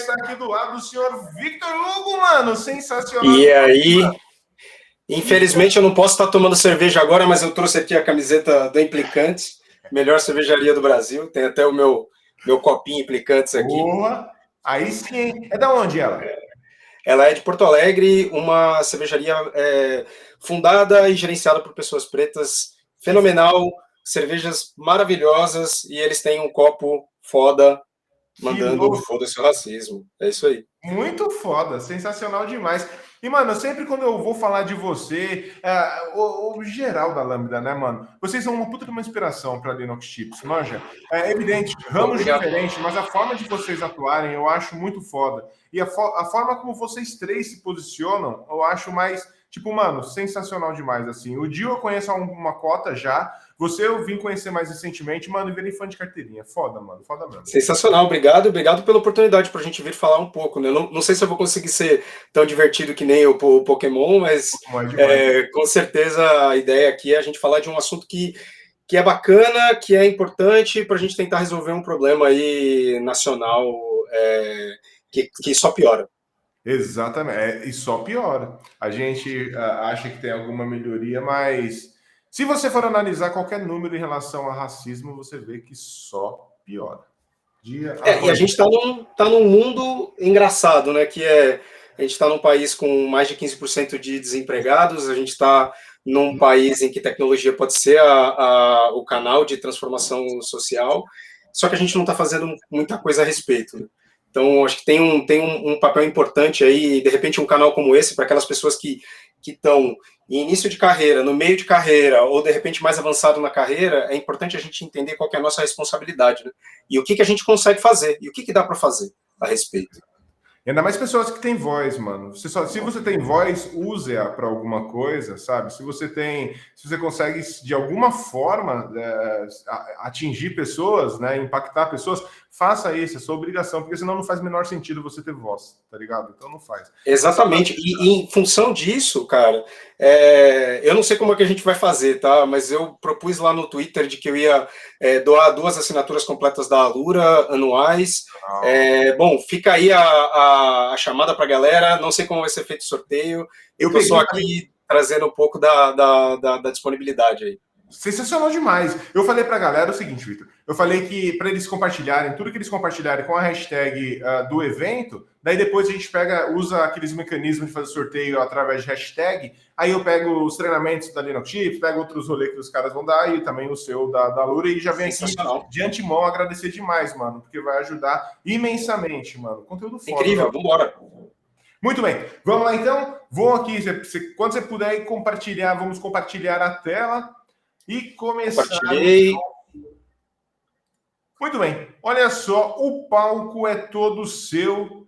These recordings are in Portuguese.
estar aqui do lado do senhor Victor Hugo, mano. Sensacional. E aí, infelizmente eu não posso estar tomando cerveja agora, mas eu trouxe aqui a camiseta da Implicantes, melhor cervejaria do Brasil. Tem até o meu copinho Implicantes aqui. Boa. Aí sim. É da onde ela? Ela é de Porto Alegre, uma cervejaria fundada e gerenciada por pessoas pretas, fenomenal, cervejas maravilhosas, e eles têm um copo foda, mandando foda-se o racismo. É isso aí. Muito foda, sensacional demais. E, mano, sempre quando eu vou falar de você, o geral da Lambda, né, mano? Vocês são uma puta de uma inspiração para Linux Chips, manja? É evidente, ramos diferentes, mas a forma de vocês atuarem eu acho muito foda. E a forma como vocês três se posicionam, eu acho mais, tipo, mano, sensacional demais, assim. O Dio eu conheço há uma cota já, você eu vim conhecer mais recentemente, mano, e virei fã de carteirinha. Foda, mano, foda mesmo. Sensacional, obrigado pela oportunidade para a gente vir falar um pouco, né? Não sei se eu vou conseguir ser tão divertido que nem o Pokémon, mas com certeza a ideia aqui é a gente falar de um assunto que é bacana, que é importante para a gente tentar resolver um problema aí nacional que só piora. Exatamente, e só piora. A gente acha que tem alguma melhoria, mas se você for analisar qualquer número em relação a racismo, você vê que só piora. E a gente está num mundo engraçado, né? A gente está num país com mais de 15% de desempregados, a gente está num país em que tecnologia pode ser o canal de transformação social, só que a gente não está fazendo muita coisa a respeito, né? Então, acho que tem um papel importante aí, de repente, um canal como esse, para aquelas pessoas que estão em início de carreira, no meio de carreira, ou de repente mais avançado na carreira, é importante a gente entender qual que é a nossa responsabilidade, né? E o que a gente consegue fazer, e o que dá para fazer a respeito. E ainda mais pessoas que têm voz, mano. Se você tem voz, use-a para alguma coisa, sabe? Se você consegue de alguma forma atingir pessoas, né, impactar pessoas, faça isso, é sua obrigação, porque senão não faz o menor sentido você ter voz, tá ligado? Então não faz. Exatamente. E em função disso, cara, eu não sei como é que a gente vai fazer, tá? Mas eu propus lá no Twitter de que eu ia doar 2 assinaturas completas da Alura anuais. Bom, fica aí a chamada para a galera. Não sei como vai ser feito o sorteio. Eu estou só aqui trazendo um pouco da disponibilidade aí. Sensacional demais. Eu falei pra galera o seguinte, Victor. Eu falei que para eles compartilharem, tudo que eles compartilharem com a hashtag do evento, daí depois a gente usa aqueles mecanismos de fazer sorteio através de hashtag, aí eu pego os treinamentos da Linux Chips, pego outros rolês que os caras vão dar, e também o seu da Lura, e já vem aqui de antemão agradecer demais, mano, porque vai ajudar imensamente, mano. Conteúdo foda. Incrível, vambora. Muito bem, vamos lá então. Vou aqui, quando você puder compartilhar, vamos compartilhar a tela. E começar. Muito bem. Olha só, o palco é todo seu.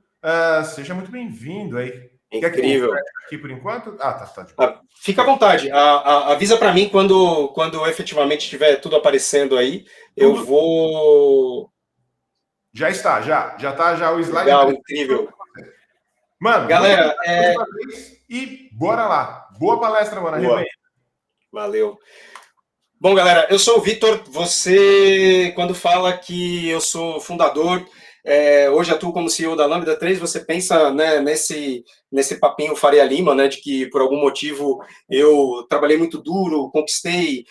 Seja muito bem-vindo aí. Incrível. Aqui por enquanto? Tá. Fica à vontade. Avisa para mim quando efetivamente estiver tudo aparecendo aí. Eu vou. Já está, já tá o slide. Legal, incrível. Mano, galera, e bora lá. Boa palestra, mano. Boa. Valeu. Bom, galera, eu sou o Victor. Você, quando fala que eu sou fundador, hoje atuo como CEO da Lambda 3, você pensa, né, nesse papinho Faria Lima, né, de que por algum motivo eu trabalhei muito duro, conquistei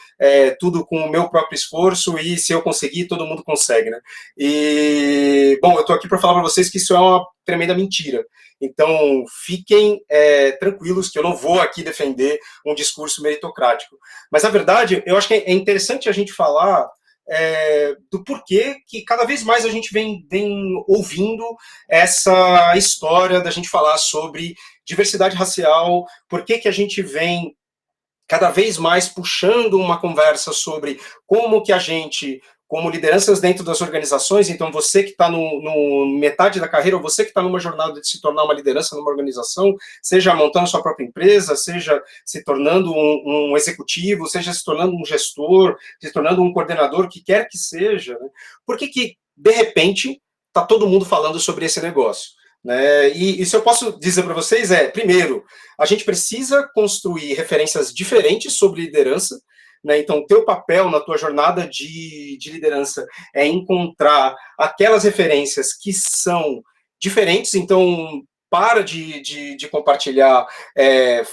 tudo com o meu próprio esforço e se eu conseguir, todo mundo consegue, né? E, bom, eu estou aqui para falar para vocês que isso é uma tremenda mentira. Então, fiquem tranquilos que eu não vou aqui defender um discurso meritocrático. Mas, na verdade, eu acho que é interessante a gente falar do porquê que cada vez mais a gente vem ouvindo essa história da gente falar sobre diversidade racial, por que a gente vem cada vez mais puxando uma conversa sobre como que a gente, como lideranças dentro das organizações, então você que está no metade da carreira, ou você que está numa jornada de se tornar uma liderança numa organização, seja montando sua própria empresa, seja se tornando um executivo, seja se tornando um gestor, se tornando um coordenador, o que quer que seja, né? Por que de repente, está todo mundo falando sobre esse negócio? Né? E se eu posso dizer para vocês primeiro, a gente precisa construir referências diferentes sobre liderança, né? Então, o teu papel na tua jornada de liderança é encontrar aquelas referências que são diferentes, então para de compartilhar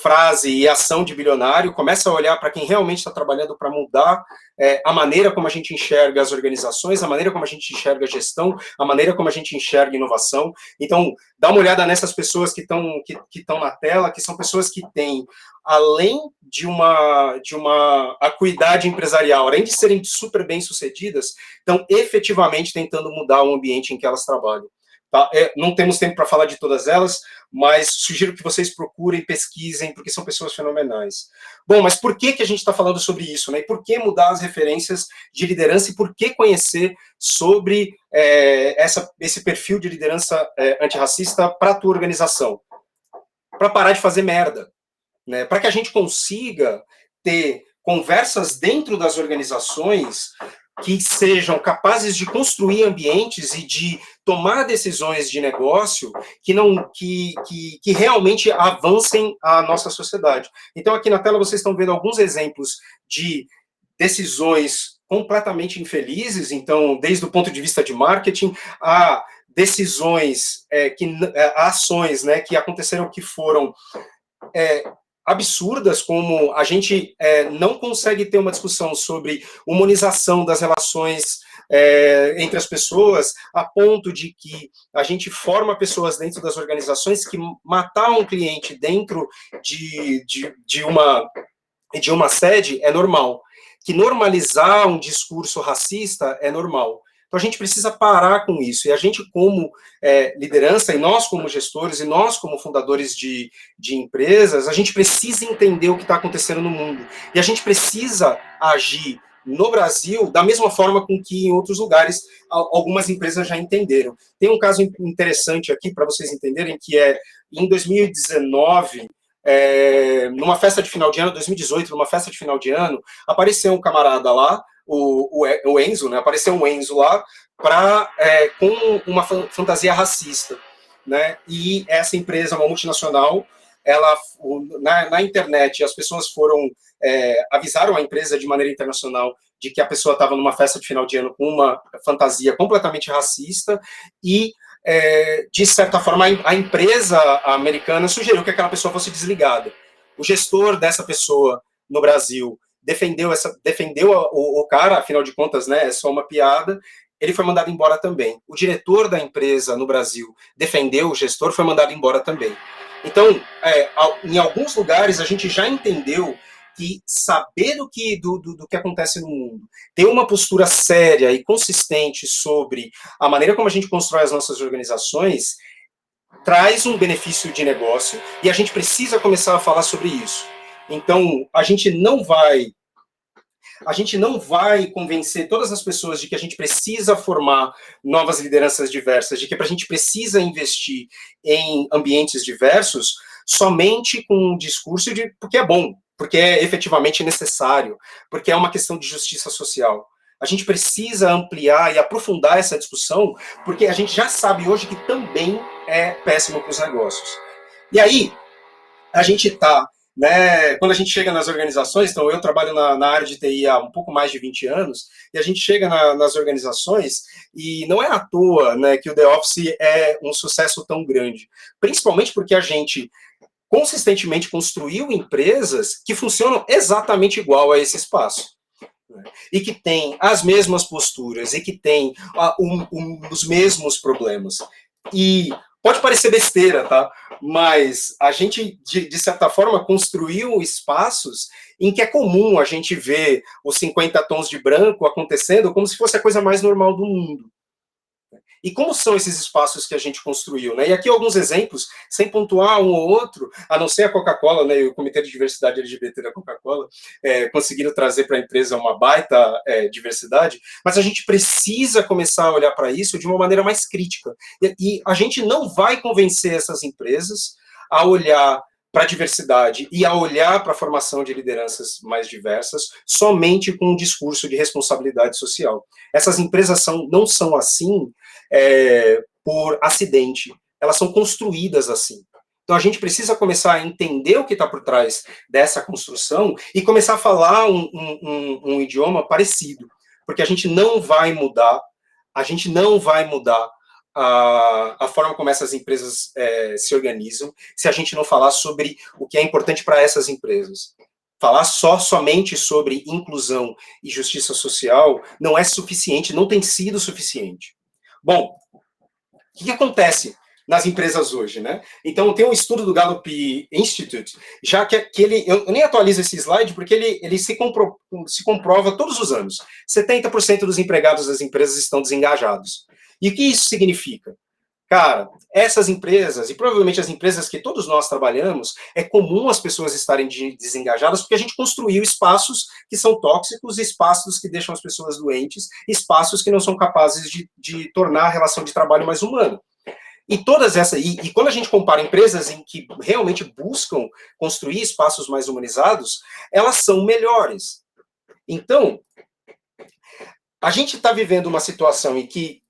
frase e ação de bilionário, começa a olhar para quem realmente está trabalhando para mudar a maneira como a gente enxerga as organizações, a maneira como a gente enxerga a gestão, a maneira como a gente enxerga inovação. Então, dá uma olhada nessas pessoas que estão na tela, que são pessoas que têm, além de uma acuidade empresarial, além de serem super bem-sucedidas, estão efetivamente tentando mudar o ambiente em que elas trabalham. Tá? Não temos tempo para falar de todas elas, mas sugiro que vocês procurem, pesquisem, porque são pessoas fenomenais. Bom, mas por que a gente está falando sobre isso? Né? E por que mudar as referências de liderança e por que conhecer sobre esse perfil de liderança antirracista para a tua organização? Para parar de fazer merda. Né? Para que a gente consiga ter conversas dentro das organizações que sejam capazes de construir ambientes e de tomar decisões de negócio que realmente avancem a nossa sociedade. Então, aqui na tela vocês estão vendo alguns exemplos de decisões completamente infelizes, então, desde o ponto de vista de marketing, a decisões, ações, né, que aconteceram que foram absurdas, como a gente não consegue ter uma discussão sobre humanização das relações entre as pessoas, a ponto de que a gente forma pessoas dentro das organizações que matar um cliente dentro de uma sede é normal, que normalizar um discurso racista é normal. Então, a gente precisa parar com isso. E a gente, como liderança, e nós como gestores, e nós como fundadores de empresas, a gente precisa entender o que está acontecendo no mundo. E a gente precisa agir no Brasil da mesma forma com que em outros lugares algumas empresas já entenderam. Tem um caso interessante aqui, para vocês entenderem, que em 2019... numa festa de final de ano, 2018, numa festa de final de ano, apareceu um camarada lá, o Enzo, né? Apareceu um Enzo lá com uma fantasia racista, né? E essa empresa, uma multinacional, na internet, as pessoas avisaram a empresa de maneira internacional de que a pessoa estava numa festa de final de ano com uma fantasia completamente racista e de certa forma, a empresa americana sugeriu que aquela pessoa fosse desligada. O gestor dessa pessoa no Brasil defendeu o cara, afinal de contas, né, é só uma piada, ele foi mandado embora também. O diretor da empresa no Brasil defendeu o gestor, foi mandado embora também. Então, em alguns lugares, a gente já entendeu que saber do que acontece no mundo, ter uma postura séria e consistente sobre a maneira como a gente constrói as nossas organizações, traz um benefício de negócio e a gente precisa começar a falar sobre isso. Então, a gente não vai convencer todas as pessoas de que a gente precisa formar novas lideranças diversas, de que a gente precisa investir em ambientes diversos, somente com um discurso porque é bom, porque é efetivamente necessário, porque é uma questão de justiça social. A gente precisa ampliar e aprofundar essa discussão, porque a gente já sabe hoje que também é péssimo para os negócios. E aí, a gente está, né, quando a gente chega nas organizações, então eu trabalho na área de TI há um pouco mais de 20 anos, e a gente chega nas organizações, e não é à toa, né, que o The Office é um sucesso tão grande, principalmente porque a gente consistentemente construiu empresas que funcionam exatamente igual a esse espaço. E que tem as mesmas posturas, e que tem os mesmos problemas. E pode parecer besteira, tá? Mas a gente, de certa forma, construiu espaços em que é comum a gente ver os 50 tons de branco acontecendo como se fosse a coisa mais normal do mundo. E como são esses espaços que a gente construiu, né? E aqui alguns exemplos, sem pontuar um ou outro, a não ser a Coca-Cola, né? E o Comitê de Diversidade LGBT da Coca-Cola conseguiram trazer para a empresa uma baita diversidade, mas a gente precisa começar a olhar para isso de uma maneira mais crítica. E a gente não vai convencer essas empresas a olhar para a diversidade e a olhar para a formação de lideranças mais diversas somente com um discurso de responsabilidade social. Essas empresas não são assim por acidente, elas são construídas assim. Então a gente precisa começar a entender o que está por trás dessa construção e começar a falar um idioma parecido, porque a gente não vai mudar a forma como essas empresas se organizam, se a gente não falar sobre o que é importante para essas empresas. Falar somente sobre inclusão e justiça social não é suficiente, não tem sido suficiente. Bom, o que acontece nas empresas hoje, né? Então, tem um estudo do Gallup Institute, já que ele, eu nem atualizo esse slide, porque ele se comprova todos os anos. 70% dos empregados das empresas estão desengajados. E o que isso significa? Cara, essas empresas, e provavelmente as empresas que todos nós trabalhamos, é comum as pessoas estarem desengajadas porque a gente construiu espaços que são tóxicos, espaços que deixam as pessoas doentes, espaços que não são capazes de tornar a relação de trabalho mais humana. E todas essas, e quando a gente compara empresas em que realmente buscam construir espaços mais humanizados, elas são melhores. Então, a gente está vivendo uma situação em que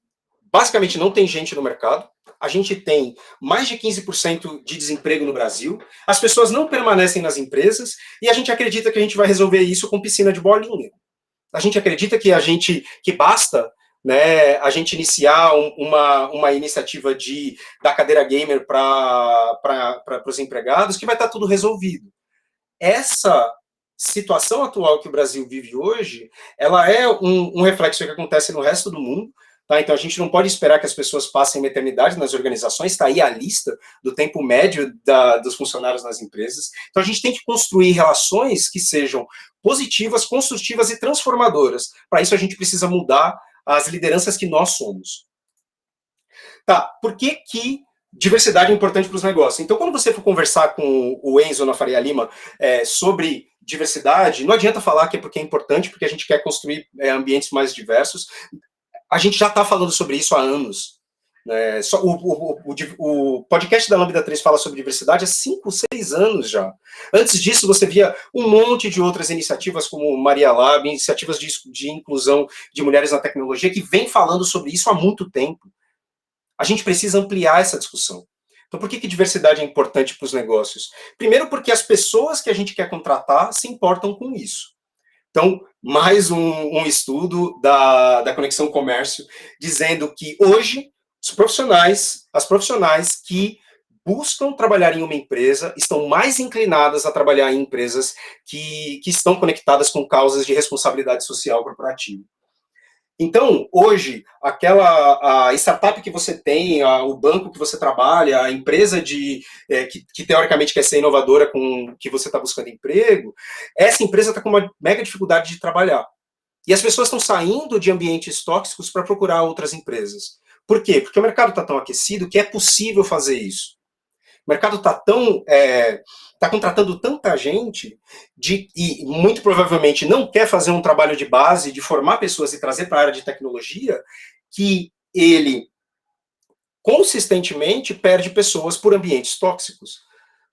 basicamente não tem gente no mercado, a gente tem mais de 15% de desemprego no Brasil, as pessoas não permanecem nas empresas, e a gente acredita que a gente vai resolver isso com piscina de bolinha. A gente acredita que basta, né, a gente iniciar uma iniciativa da cadeira gamer para os empregados, que vai estar tudo resolvido. Essa situação atual que o Brasil vive hoje, ela é um reflexo que acontece no resto do mundo. Tá? Então, a gente não pode esperar que as pessoas passem uma eternidade nas organizações, está aí a lista do tempo médio dos funcionários nas empresas. Então, a gente tem que construir relações que sejam positivas, construtivas e transformadoras. Para isso, a gente precisa mudar as lideranças que nós somos. Tá, por que diversidade é importante para os negócios? Então, quando você for conversar com o Enzo na Faria Lima sobre diversidade, não adianta falar que é porque é importante, porque a gente quer construir ambientes mais diversos. A gente já está falando sobre isso há anos. Né? O podcast da Lambda 3 fala sobre diversidade há 5, 6 anos já. Antes disso, você via um monte de outras iniciativas, como Maria Lab, iniciativas de inclusão de mulheres na tecnologia, que vem falando sobre isso há muito tempo. A gente precisa ampliar essa discussão. Então, por que diversidade é importante para os negócios? Primeiro, porque as pessoas que a gente quer contratar se importam com isso. Então, mais um estudo da Conexão Comércio, dizendo que hoje as profissionais que buscam trabalhar em uma empresa estão mais inclinadas a trabalhar em empresas que estão conectadas com causas de responsabilidade social corporativa. Então, hoje, a startup que você tem, o banco que você trabalha, a empresa que teoricamente quer ser inovadora com que você está buscando emprego, essa empresa está com uma mega dificuldade de trabalhar. E as pessoas estão saindo de ambientes tóxicos para procurar outras empresas. Por quê? Porque o mercado está tão aquecido que é possível fazer isso. O mercado está contratando tanta gente e muito provavelmente não quer fazer um trabalho de base, de formar pessoas e trazer para a área de tecnologia, que ele consistentemente perde pessoas por ambientes tóxicos,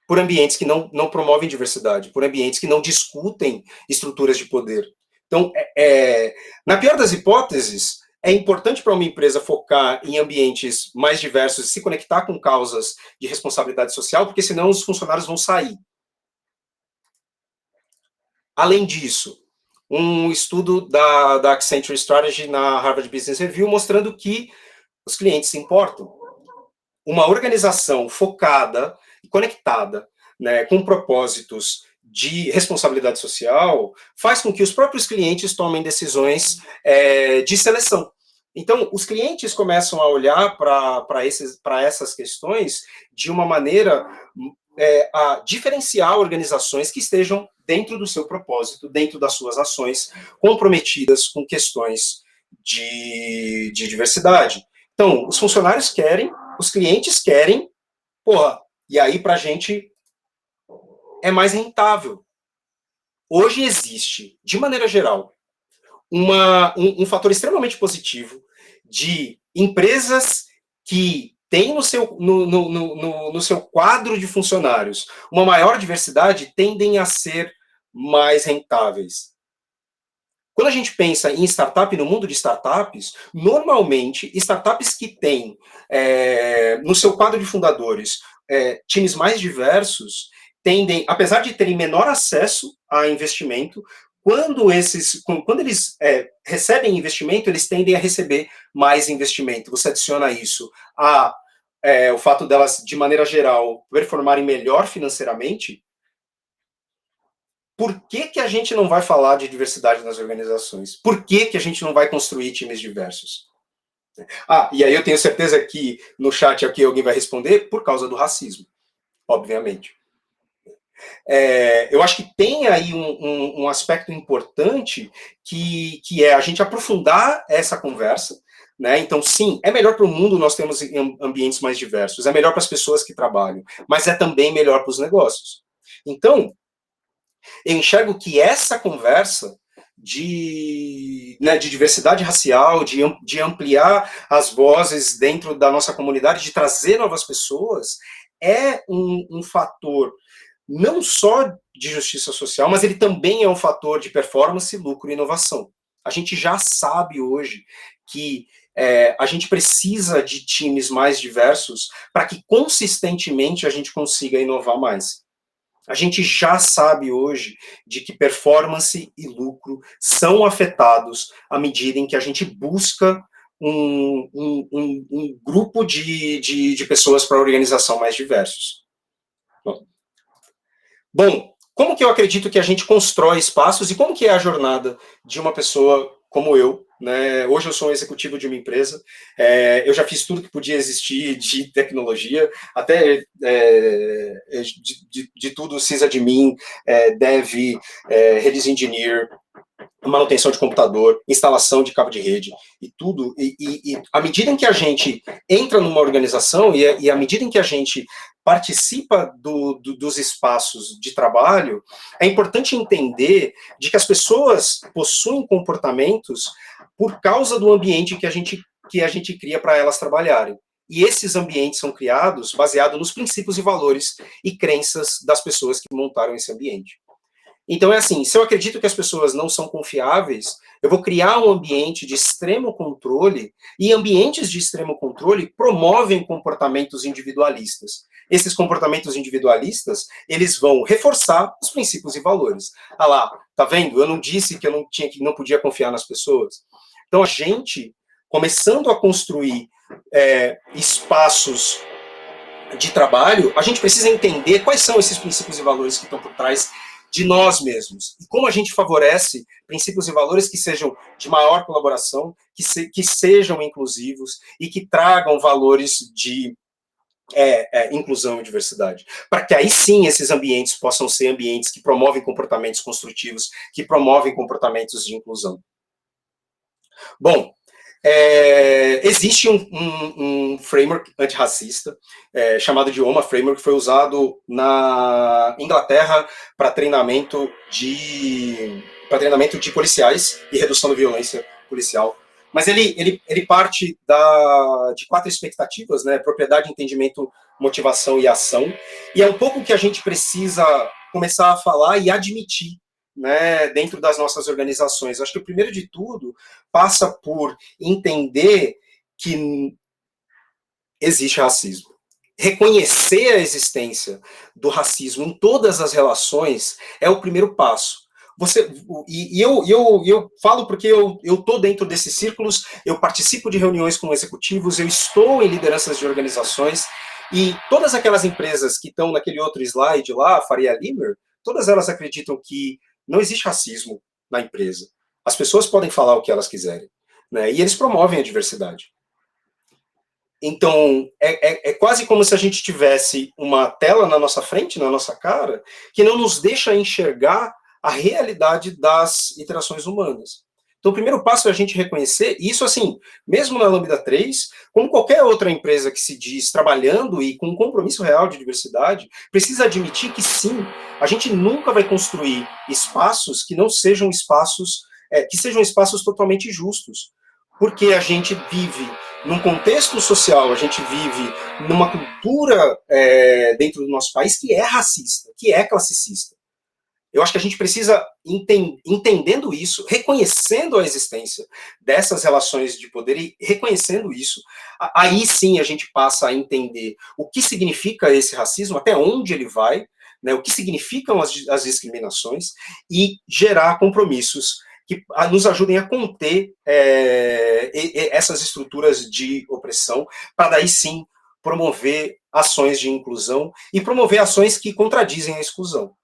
por ambientes que não promovem diversidade, por ambientes que não discutem estruturas de poder. Então, na pior das hipóteses, é importante para uma empresa focar em ambientes mais diversos e se conectar com causas de responsabilidade social, porque senão os funcionários vão sair. Além disso, um estudo da Accenture Strategy na Harvard Business Review mostrando que os clientes se importam. Uma organização focada e conectada, né, com propósitos de responsabilidade social, faz com que os próprios clientes tomem decisões de seleção. Então, os clientes começam a olhar para essas questões de uma maneira a diferenciar organizações que estejam dentro do seu propósito, dentro das suas ações, comprometidas com questões de diversidade. Então, os funcionários querem, os clientes querem, e aí para a gente é mais rentável. Hoje existe, de maneira geral, um fator extremamente positivo de empresas que têm no seu quadro de funcionários uma maior diversidade, tendem a ser mais rentáveis. Quando a gente pensa em startup, no mundo de startups, normalmente, startups que têm no seu quadro de fundadores times mais diversos, tendem, apesar de terem menor acesso a investimento, quando eles recebem investimento, eles tendem a receber mais investimento. Você adiciona isso a o fato delas, de maneira geral, performarem melhor financeiramente. Por que a gente não vai falar de diversidade nas organizações? Por que a gente não vai construir times diversos? E aí eu tenho certeza que no chat aqui alguém vai responder, por causa do racismo, obviamente. Eu acho que tem aí um aspecto importante que é a gente aprofundar essa conversa, né? Então, sim, é melhor para o mundo nós temos ambientes mais diversos, é melhor para as pessoas que trabalham, mas é também melhor para os negócios. Então, eu enxergo que essa conversa de diversidade racial, de ampliar as vozes dentro da nossa comunidade, de trazer novas pessoas, é um fator não só de justiça social, mas ele também é um fator de performance, lucro e inovação. A gente já sabe hoje que a gente precisa de times mais diversos para que consistentemente a gente consiga inovar mais. A gente já sabe hoje de que performance e lucro são afetados à medida em que a gente busca um grupo de pessoas para a organização mais diversos. Bom, como que eu acredito que a gente constrói espaços e como que é a jornada de uma pessoa como eu, né? Hoje eu sou um executivo de uma empresa, eu já fiz tudo que podia existir de tecnologia, até de tudo, sysadmin, dev, redes engineer, manutenção de computador, instalação de cabo de rede e tudo. E à medida em que a gente entra numa organização e à medida em que a gente participa dos espaços de trabalho, é importante entender de que as pessoas possuem comportamentos por causa do ambiente que a gente cria para elas trabalharem. E esses ambientes são criados baseados nos princípios e valores e crenças das pessoas que montaram esse ambiente. Então é assim, se eu acredito que as pessoas não são confiáveis, eu vou criar um ambiente de extremo controle, e ambientes de extremo controle promovem comportamentos individualistas. Esses comportamentos individualistas, eles vão reforçar os princípios e valores. Lá, tá vendo? Eu não disse que eu não podia confiar nas pessoas. Então a gente, começando a construir espaços de trabalho, a gente precisa entender quais são esses princípios e valores que estão por trás de nós mesmos. E como a gente favorece princípios e valores que sejam de maior colaboração, que sejam inclusivos e que tragam valores de inclusão e diversidade. Para que aí sim esses ambientes possam ser ambientes que promovem comportamentos construtivos, que promovem comportamentos de inclusão. Bom, existe um framework antirracista chamado de OMA Framework, que foi usado na Inglaterra para treinamento de policiais e redução da violência policial. Mas ele parte de 4 expectativas, né? Propriedade, entendimento, motivação e ação. E é um pouco que a gente precisa começar a falar e admitir, né, dentro das nossas organizações. Acho que o primeiro de tudo passa por entender que existe racismo. Reconhecer a existência do racismo em todas as relações é o primeiro passo. Eu falo porque eu estou dentro desses círculos, eu participo de reuniões com executivos, eu estou em lideranças de organizações, e todas aquelas empresas que estão naquele outro slide lá, Faria Limer, todas elas acreditam que não existe racismo na empresa. As pessoas podem falar o que elas quiserem, né? E eles promovem a diversidade. Então, é quase como se a gente tivesse uma tela na nossa frente, na nossa cara, que não nos deixa enxergar a realidade das interações humanas. Então, o primeiro passo é a gente reconhecer, e isso assim, mesmo na Lambda 3, como qualquer outra empresa que se diz trabalhando e com um compromisso real de diversidade, precisa admitir que sim, a gente nunca vai construir espaços que não sejam espaços, que sejam espaços totalmente justos, porque a gente vive num contexto social, a gente vive numa cultura dentro do nosso país que é racista, que é classicista. Eu acho que a gente precisa, entendendo isso, reconhecendo a existência dessas relações de poder e reconhecendo isso, aí sim a gente passa a entender o que significa esse racismo, até onde ele vai, né, o que significam as discriminações e gerar compromissos que nos ajudem a conter essas estruturas de opressão, para daí sim promover ações de inclusão e promover ações que contradizem a exclusão.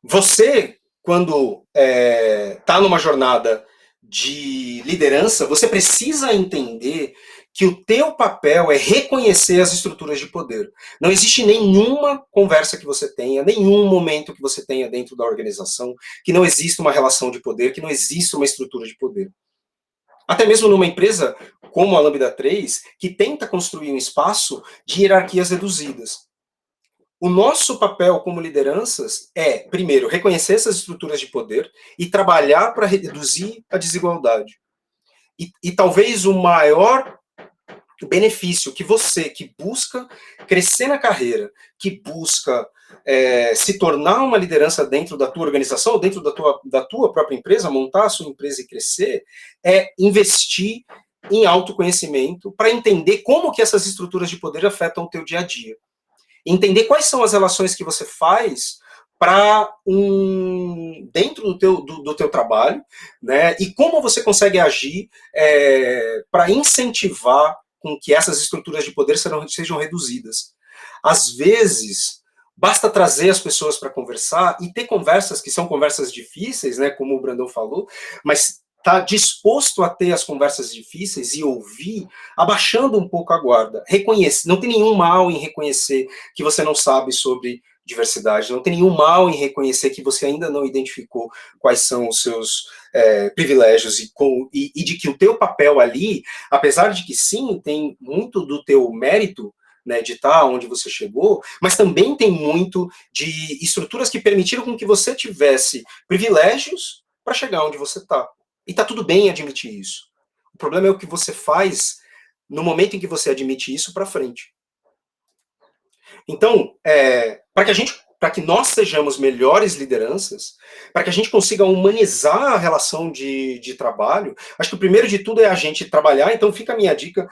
Você, quando está numa jornada de liderança, você precisa entender que o teu papel é reconhecer as estruturas de poder. Não existe nenhuma conversa que você tenha, nenhum momento que você tenha dentro da organização que não exista uma relação de poder, que não exista uma estrutura de poder. Até mesmo numa empresa como a Lambda 3, que tenta construir um espaço de hierarquias reduzidas. O nosso papel como lideranças é, primeiro, reconhecer essas estruturas de poder e trabalhar para reduzir a desigualdade. E talvez o maior benefício que você, que busca crescer na carreira, que busca se tornar uma liderança dentro da tua organização, dentro da tua própria empresa, montar a sua empresa e crescer, é investir em autoconhecimento para entender como que essas estruturas de poder afetam o teu dia a dia. Entender quais são as relações que você faz para dentro do teu trabalho, né, e como você consegue agir para incentivar com que essas estruturas de poder sejam reduzidas. Às vezes, basta trazer as pessoas para conversar e ter conversas que são conversas difíceis, né, como o Brandão falou, mas está disposto a ter as conversas difíceis e ouvir, abaixando um pouco a guarda. Reconhece, não tem nenhum mal em reconhecer que você não sabe sobre diversidade, não tem nenhum mal em reconhecer que você ainda não identificou quais são os seus privilégios e de que o teu papel ali, apesar de que sim, tem muito do teu mérito, né, de estar onde você chegou, mas também tem muito de estruturas que permitiram com que você tivesse privilégios para chegar onde você está. E está tudo bem admitir isso. O problema é o que você faz no momento em que você admite isso para frente. Então, para que nós sejamos melhores lideranças, para que a gente consiga humanizar a relação de trabalho, acho que o primeiro de tudo é a gente trabalhar. Então fica a minha dica,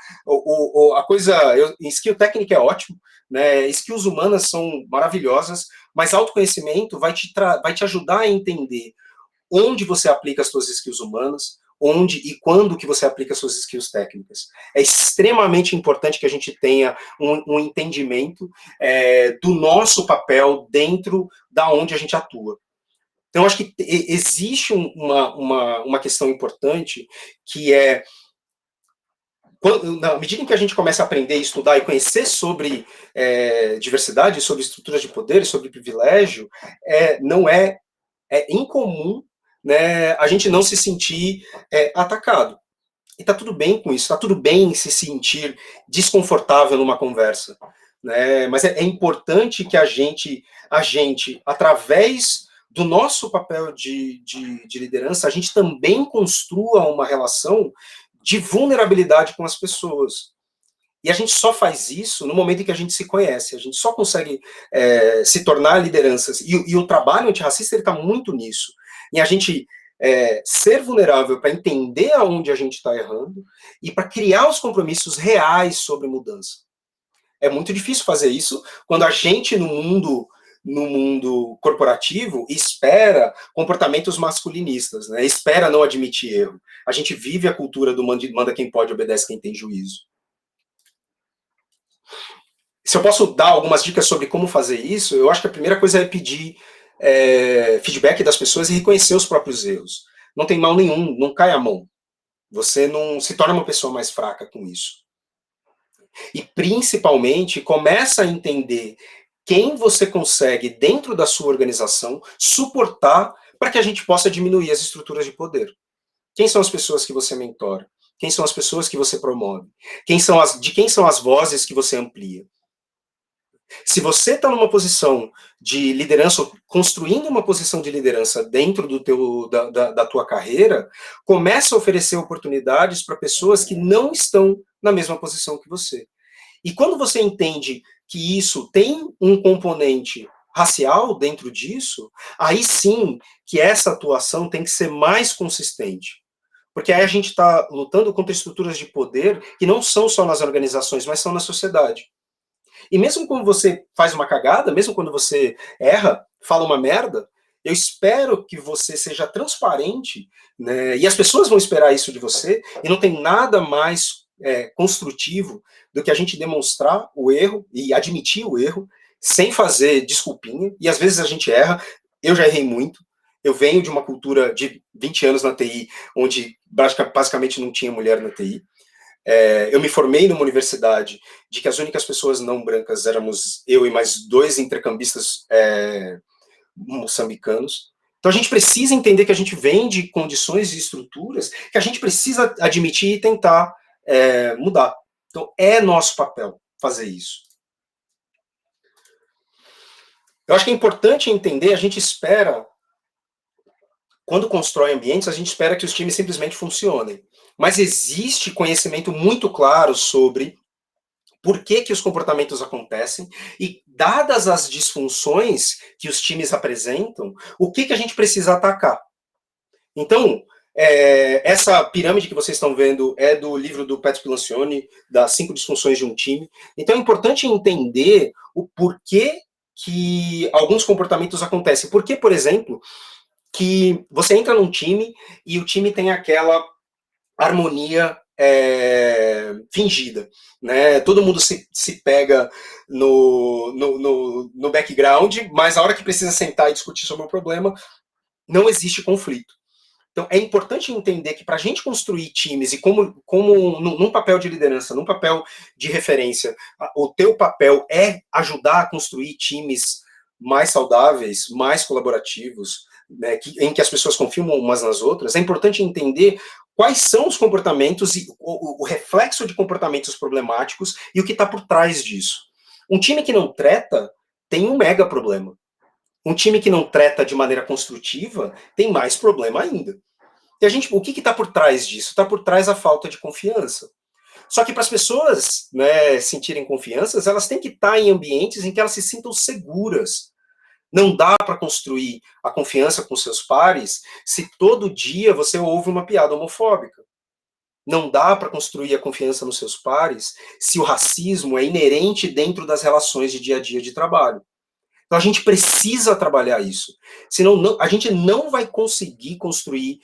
skill técnica é ótimo, né, skills humanas são maravilhosas, mas autoconhecimento vai te ajudar a entender onde você aplica as suas skills humanas, onde e quando que você aplica as suas skills técnicas. É extremamente importante que a gente tenha um entendimento do nosso papel dentro da onde a gente atua. Então, acho que existe uma questão importante, que é, na medida em que a gente começa a aprender, estudar e conhecer sobre diversidade, sobre estruturas de poder, sobre privilégio, não é incomum, né, a gente não se sentir atacado. E tá tudo bem com isso, tá tudo bem se sentir desconfortável numa conversa, né, mas é importante que a gente, através do nosso papel de liderança, a gente também construa uma relação de vulnerabilidade com as pessoas. E a gente só faz isso no momento em que a gente se conhece, a gente só consegue se tornar lideranças, e o trabalho antirracista está muito nisso, em a gente ser vulnerável para entender aonde a gente está errando e para criar os compromissos reais sobre mudança. É muito difícil fazer isso quando a gente, no mundo corporativo, espera comportamentos masculinistas, né? Espera não admitir erro. A gente vive a cultura do manda quem pode, obedece quem tem juízo. Se eu posso dar algumas dicas sobre como fazer isso, eu acho que a primeira coisa é pedir feedback das pessoas e reconhecer os próprios erros. Não tem mal nenhum, não cai a mão. Você não se torna uma pessoa mais fraca com isso. E, principalmente, começa a entender quem você consegue, dentro da sua organização, suportar para que a gente possa diminuir as estruturas de poder. Quem são as pessoas que você mentora? Quem são as pessoas que você promove? De quem são as vozes que você amplia? Se você está numa posição de liderança, construindo uma posição de liderança dentro da tua carreira, começa a oferecer oportunidades para pessoas que não estão na mesma posição que você. E quando você entende que isso tem um componente racial dentro disso, aí sim que essa atuação tem que ser mais consistente. Porque aí a gente está lutando contra estruturas de poder que não são só nas organizações, mas são na sociedade. E mesmo quando você faz uma cagada, mesmo quando você erra, fala uma merda, eu espero que você seja transparente, né? E as pessoas vão esperar isso de você, e não tem nada mais construtivo do que a gente demonstrar o erro e admitir o erro, sem fazer desculpinha, e às vezes a gente erra, eu já errei muito, eu venho de uma cultura de 20 anos na TI, onde basicamente não tinha mulher na TI, eu me formei numa universidade de que as únicas pessoas não brancas éramos eu e mais 2 intercambistas moçambicanos. Então a gente precisa entender que a gente vem de condições e estruturas que a gente precisa admitir e tentar mudar. Então é nosso papel fazer isso. Eu acho que é importante entender, a gente espera, quando constrói ambientes, a gente espera que os times simplesmente funcionem. Mas existe conhecimento muito claro sobre por que os comportamentos acontecem e, dadas as disfunções que os times apresentam, o que a gente precisa atacar. Então, essa pirâmide que vocês estão vendo é do livro do Pat Pilancioni, das 5 disfunções de um time. Então, é importante entender o porquê que alguns comportamentos acontecem. Porque, por exemplo, que você entra num time e o time tem aquela harmonia fingida, né? Todo mundo se pega no background, mas a hora que precisa sentar e discutir sobre o problema, não existe conflito. Então, é importante entender que para a gente construir times e como num papel de liderança, num papel de referência, o teu papel é ajudar a construir times mais saudáveis, mais colaborativos, né, em que as pessoas confiam umas nas outras, é importante entender quais são os comportamentos e o reflexo de comportamentos problemáticos e o que está por trás disso. Um time que não treta tem um mega problema. Um time que não treta de maneira construtiva tem mais problema ainda. E o que está por trás disso? Está por trás a falta de confiança. Só que para as pessoas, né, sentirem confiança, elas têm que estar em ambientes em que elas se sintam seguras. Não dá para construir a confiança com seus pares se todo dia você ouve uma piada homofóbica. Não dá para construir a confiança nos seus pares se o racismo é inerente dentro das relações de dia a dia de trabalho. Então a gente precisa trabalhar isso. Senão a gente não vai conseguir construir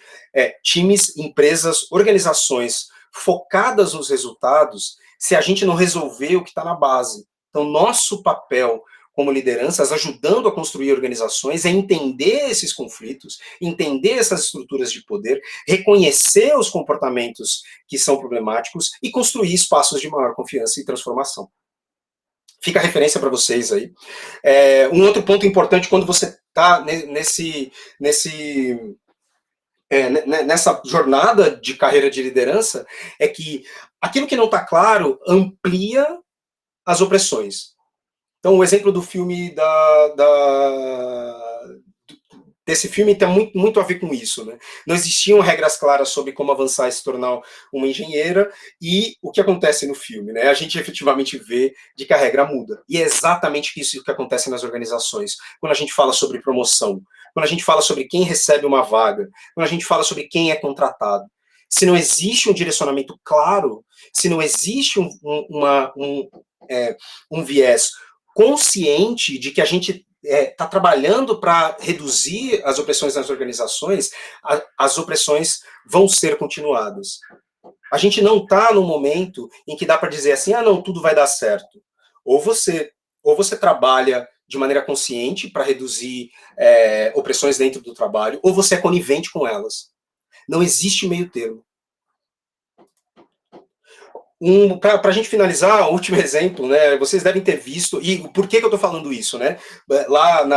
times, empresas, organizações focadas nos resultados se a gente não resolver o que está na base. Então nosso papel como lideranças, ajudando a construir organizações, é entender esses conflitos, entender essas estruturas de poder, reconhecer os comportamentos que são problemáticos e construir espaços de maior confiança e transformação. Fica a referência para vocês aí. Um outro ponto importante quando você está nessa jornada de carreira de liderança é que aquilo que não está claro amplia as opressões. Então, o exemplo do filme desse filme tem muito a ver com isso, né? Não existiam regras claras sobre como avançar e se tornar uma engenheira, e o que acontece no filme, né? A gente efetivamente vê de que a regra muda. E é exatamente isso que acontece nas organizações. Quando a gente fala sobre promoção, quando a gente fala sobre quem recebe uma vaga, quando a gente fala sobre quem é contratado. Se não existe um direcionamento claro, se não existe um viés consciente de que a gente está trabalhando para reduzir as opressões nas organizações, as opressões vão ser continuadas. A gente não está no momento em que dá para dizer assim, não, tudo vai dar certo. Ou você trabalha de maneira consciente para reduzir opressões dentro do trabalho, ou você é conivente com elas. Não existe meio termo. Para a gente finalizar, o último exemplo, né? Vocês devem ter visto, e por que eu estou falando isso, né? Lá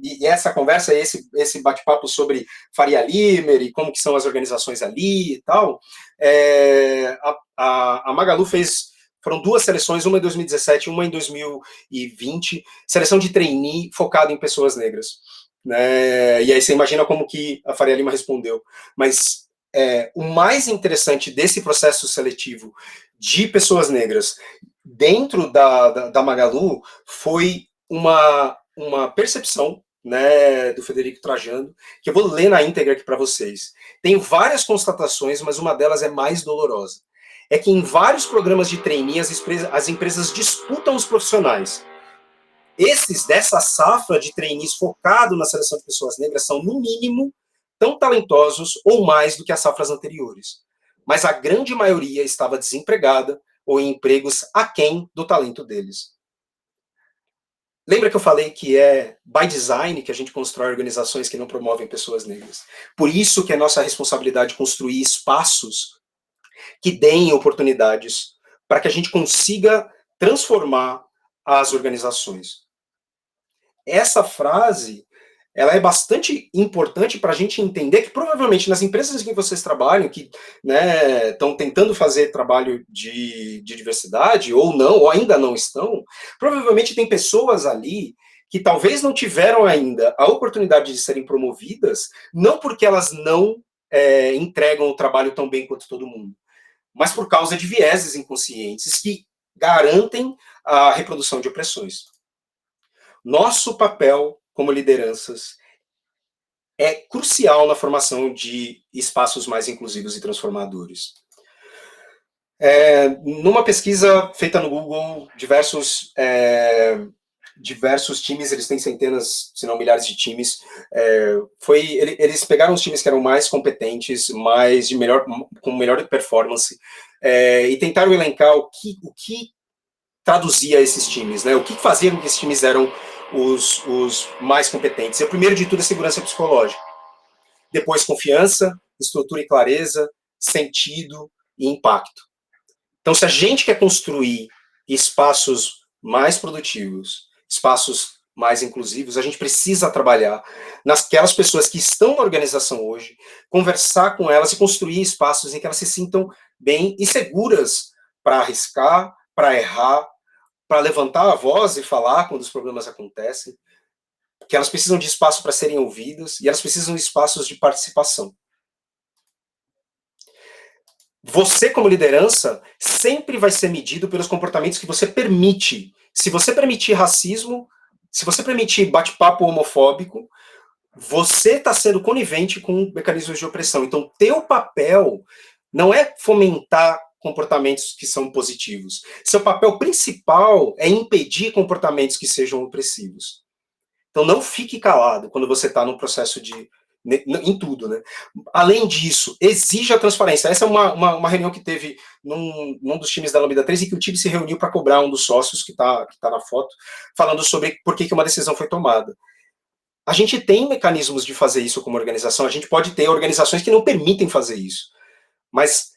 e essa conversa, esse bate-papo sobre Faria Limer e como que são as organizações ali e tal, a Magalu foram 2 seleções, uma em 2017 e uma em 2020, seleção de trainee focado em pessoas negras. Né? E aí você imagina como que a Faria Lima respondeu. Mas o mais interessante desse processo seletivo de pessoas negras dentro da Magalu foi uma percepção, né, do Federico Trajano, que eu vou ler na íntegra aqui para vocês. Tem várias constatações, mas uma delas é mais dolorosa. é que em vários programas de trainee as empresas disputam os profissionais. Esses dessa safra de trainees focado na seleção de pessoas negras são, no mínimo, tão talentosos ou mais do que as safras anteriores. Mas a grande maioria estava desempregada ou em empregos aquém do talento deles. Lembra que eu falei que é by design que a gente constrói organizações que não promovem pessoas negras? Por isso que é nossa responsabilidade construir espaços que deem oportunidades para que a gente consiga transformar as organizações. Essa frase, ela é bastante importante para a gente entender que provavelmente nas empresas em que vocês trabalham, que estão tentando fazer trabalho de diversidade, ou não, ou ainda não estão, provavelmente tem pessoas ali que talvez não tiveram ainda a oportunidade de serem promovidas, não porque elas não entregam o trabalho tão bem quanto todo mundo, mas por causa de vieses inconscientes que garantem a reprodução de opressões. Nosso papel como lideranças é crucial na formação de espaços mais inclusivos e transformadores. Numa pesquisa feita no Google, diversos times, eles têm centenas, se não milhares de times, eles pegaram os times que eram mais competentes, com melhor performance, e tentaram elencar o que traduzia esses times, né? O que fazia com que esses times eram os mais competentes. O primeiro de tudo é segurança psicológica. Depois, confiança, estrutura e clareza, sentido e impacto. Então, se a gente quer construir espaços mais produtivos, espaços mais inclusivos, a gente precisa trabalhar naquelas pessoas que estão na organização hoje, conversar com elas e construir espaços em que elas se sintam bem e seguras para arriscar, para errar, para levantar a voz e falar quando os problemas acontecem, que elas precisam de espaço para serem ouvidas e elas precisam de espaços de participação. Você, como liderança, sempre vai ser medido pelos comportamentos que você permite. Se você permitir racismo, se você permitir bate-papo homofóbico, você está sendo conivente com mecanismos de opressão. Então, teu papel não é fomentar comportamentos que são positivos. Seu papel principal é impedir comportamentos que sejam opressivos. Então, não fique calado quando você está no processo em tudo, né? Além disso, exija transparência. Essa é uma reunião que teve num dos times da Lambda 3 e que o time se reuniu para cobrar um dos sócios que tá na foto, falando sobre por que uma decisão foi tomada. A gente tem mecanismos de fazer isso como organização, a gente pode ter organizações que não permitem fazer isso, mas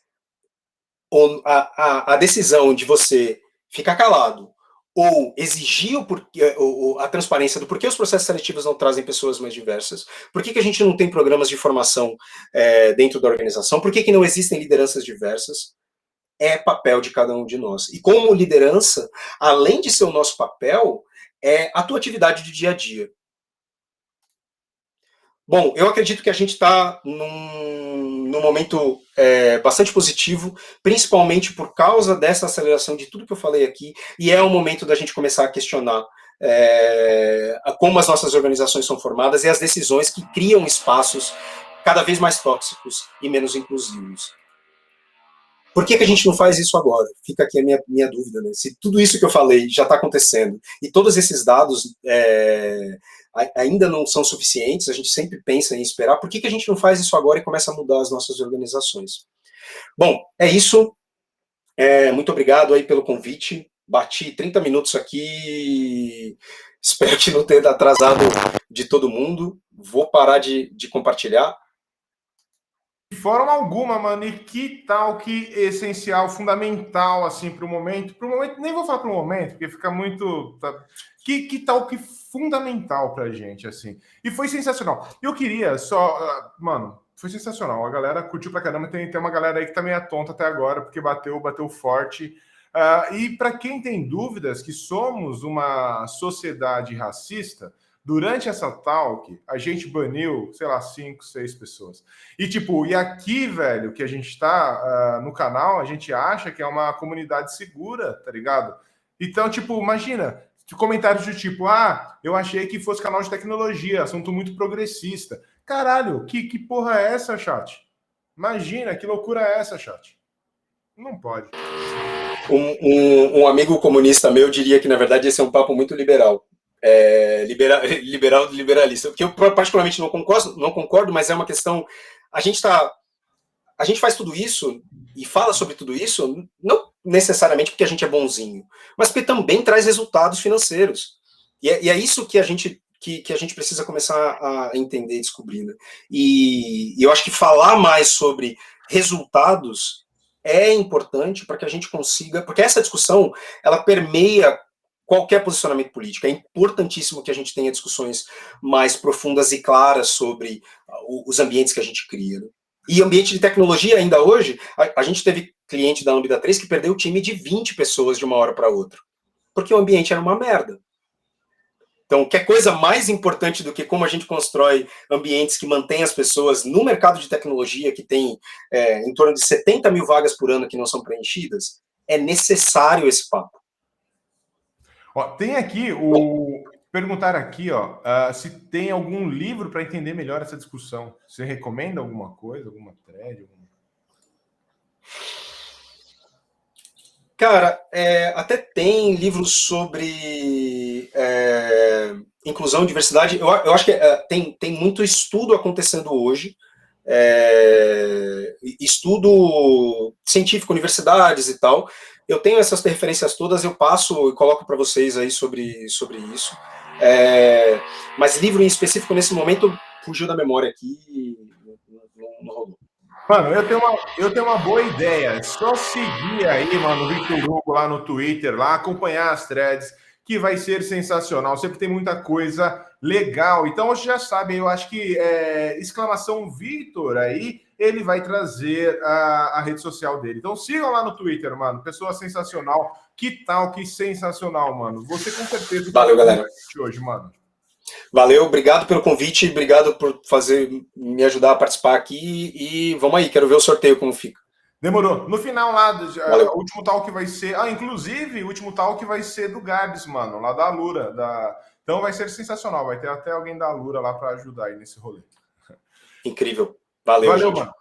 a decisão de você ficar calado ou exigir a transparência do porquê os processos seletivos não trazem pessoas mais diversas, por que a gente não tem programas de formação dentro da organização, por que não existem lideranças diversas, é papel de cada um de nós. E como liderança, além de ser o nosso papel, é a tua atividade de dia a dia. Bom, eu acredito que a gente está num momento bastante positivo, principalmente por causa dessa aceleração de tudo que eu falei aqui, e é o momento da gente começar a questionar como as nossas organizações são formadas e as decisões que criam espaços cada vez mais tóxicos e menos inclusivos. Por que a gente não faz isso agora? Fica aqui a minha dúvida, né? Se tudo isso que eu falei já está acontecendo e todos esses dados ainda não são suficientes, a gente sempre pensa em esperar, por que a gente não faz isso agora e começa a mudar as nossas organizações? Bom, é isso. Muito obrigado aí pelo convite. Bati 30 minutos aqui, espero que não tenha atrasado de todo mundo. Vou parar de compartilhar. De forma alguma, mano, e que tal que essencial, fundamental, assim, para o momento, nem vou falar para o momento, porque fica muito, que tal que fundamental pra gente, assim, e foi sensacional. Eu queria só, mano, foi sensacional, a galera curtiu pra caramba, tem uma galera aí que tá meio tonta até agora, porque bateu forte, e para quem tem dúvidas que somos uma sociedade racista, durante essa talk, a gente baniu, sei lá, 5, 6 pessoas. E tipo, e aqui, velho, que a gente tá no canal, a gente acha que é uma comunidade segura, tá ligado? Então, tipo, imagina, comentários do tipo, eu achei que fosse canal de tecnologia, assunto muito progressista. Caralho, que porra é essa, chat? Imagina, que loucura é essa, chat? Não pode. Um amigo comunista meu diria que, na verdade, esse é um papo muito liberal. Liberalista. Porque eu particularmente não concordo, mas é uma questão. A gente faz tudo isso e fala sobre tudo isso, não necessariamente porque a gente é bonzinho, mas porque também traz resultados financeiros. E é isso que a gente precisa começar a entender e descobrir. Né? E eu acho que falar mais sobre resultados é importante para que a gente consiga, porque essa discussão, ela permeia qualquer posicionamento político. É importantíssimo que a gente tenha discussões mais profundas e claras sobre os ambientes que a gente cria. Né? E ambiente de tecnologia, ainda hoje, a gente teve cliente da Lambda 3 que perdeu o time de 20 pessoas de uma hora para outra, porque o ambiente era uma merda. Então, que coisa mais importante do que como a gente constrói ambientes que mantêm as pessoas no mercado de tecnologia, que tem em torno de 70 mil vagas por ano que não são preenchidas, é necessário esse papo. Ó, tem aqui perguntar aqui, ó, se tem algum livro para entender melhor essa discussão. Você recomenda alguma coisa, alguma thread? Cara, até tem livros sobre inclusão e diversidade. Eu acho que tem muito estudo acontecendo hoje, estudo científico, universidades e tal. Eu tenho essas referências todas, eu passo e coloco para vocês aí sobre isso. Mas livro em específico, nesse momento, fugiu da memória aqui, não rolou. Mano, eu tenho uma boa ideia. É só seguir aí, mano, o Victor Hugo lá no Twitter, lá, acompanhar as threads, que vai ser sensacional. Sempre tem muita coisa legal. Então, você já sabe, eu acho que exclamação Victor aí, ele vai trazer a rede social dele. Então, sigam lá no Twitter, mano. Pessoa sensacional. Que tal, que sensacional, mano. Você com certeza. Valeu, galera. Hoje, mano. Valeu, obrigado pelo convite, obrigado por me ajudar a participar aqui e vamos aí, quero ver o sorteio como fica. Demorou. No final lá, o último talk vai ser... inclusive, o último talk vai ser do Gabs, mano, lá da Alura. Então vai ser sensacional, vai ter até alguém da Alura lá para ajudar aí nesse rolê. Incrível. Valeu, gente. Mano.